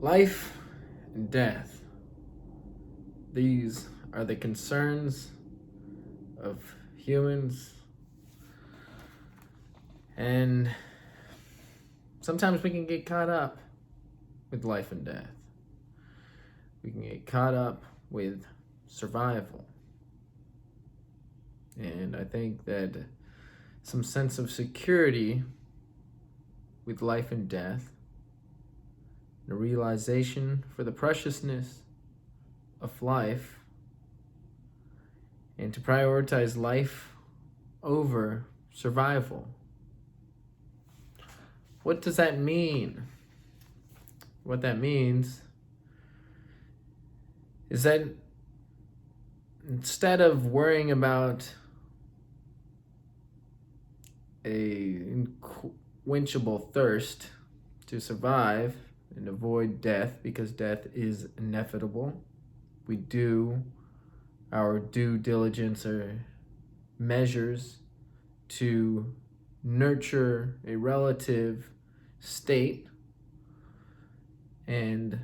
Life and death. These are the concerns of humans, and sometimes we can get caught up with life and death. We can get caught up with survival. And I think that some sense of security with life and death, and a realization for the preciousness of life, and to prioritize life over survival. What does that mean? What that means is that instead of worrying about a unquenchable thirst to survive and avoid death, because death is inevitable, we do our due diligence or measures to nurture a relative state, and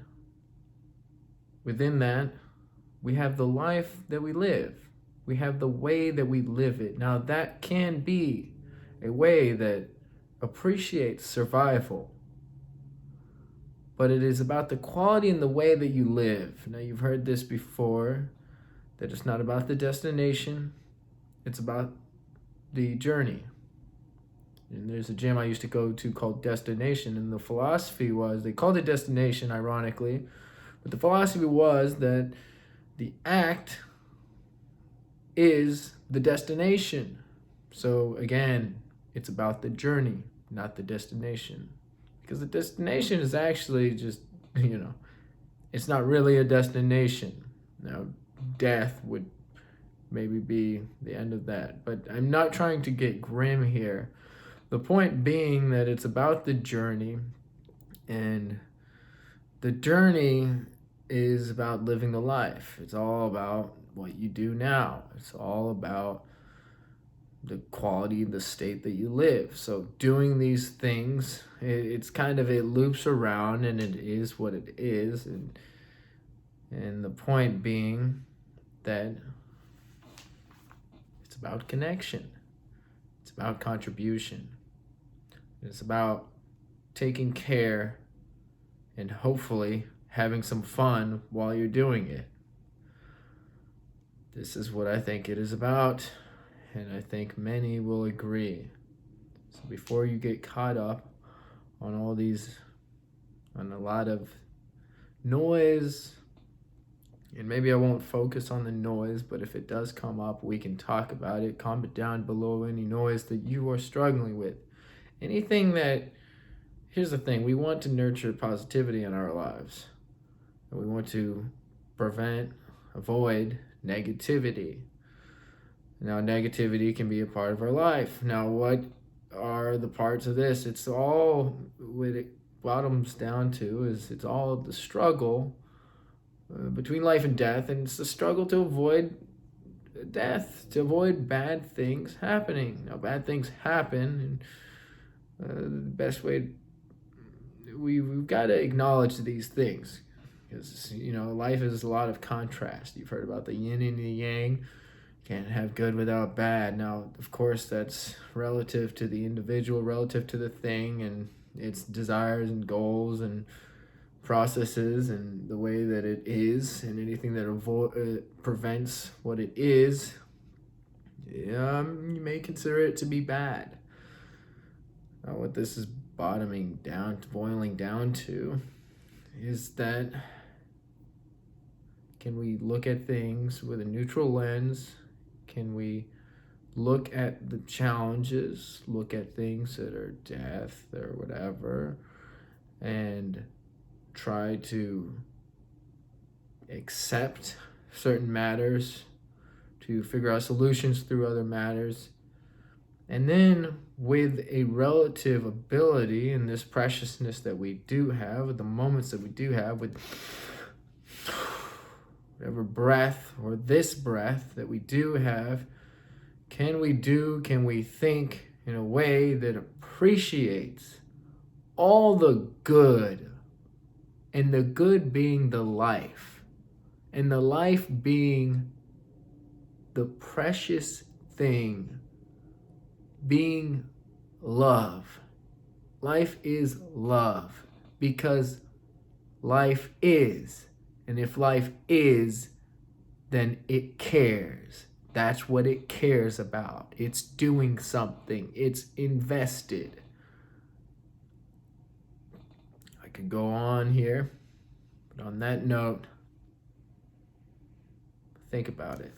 within that we have the life that we live. We have the way that we live it. Now that can be a way that appreciates survival, but it is about the quality and the way that you live. Now you've heard this before, that it's not about the destination, it's about the journey. And there's a gym I used to go to called Destination, and the philosophy was, they called it Destination ironically, but the philosophy was that the act is the destination. So again, it's about the journey, not the destination. Because the destination is actually just, it's not really a destination. Now, death would maybe be the end of that. But I'm not trying to get grim here. The point being that it's about the journey, and the journey is about living the life. It's all about what you do now. It's all about the quality, the state that you live. So doing these things, it's kind of, it loops around, and it is what it is. And the point being that it's about connection. It's about contribution. It's about taking care and hopefully having some fun while you're doing it. This is what I think it is about, and I think many will agree. So before you get caught up on on a lot of noise, and maybe I won't focus on the noise, but if it does come up, we can talk about it. Comment down below any noise that you are struggling with. Anything that, here's the thing, we want to nurture positivity in our lives. And we want to avoid negativity. Now, negativity can be a part of our life. Now, what are the parts of this? It's all, what it bottoms down to is, it's all the struggle between life and death, and it's the struggle to avoid death, to avoid bad things happening. Now, bad things happen, and the best way, we've got to acknowledge these things, because life is a lot of contrast. You've heard about the yin and the yang. Can't have good without bad. Now, of course, that's relative to the individual, relative to the thing and its desires and goals and processes and the way that it is, and anything that prevents what it is, you may consider it to be bad. Now, what this is boiling down to is that, can we look at things with a neutral lens? Can we look at the challenges, look at things that are death or whatever, and try to accept certain matters, to figure out solutions through other matters, and then with a relative ability and this preciousness that we do have, with the moments that we do have, with whatever breath or this breath that we do have, can we think in a way that appreciates all the good and the good being the life, and the life being the precious thing, being love. Life is love because life is. And if life is, then it cares. That's what it cares about. It's doing something. It's invested. I could go on here, but on that note, think about it.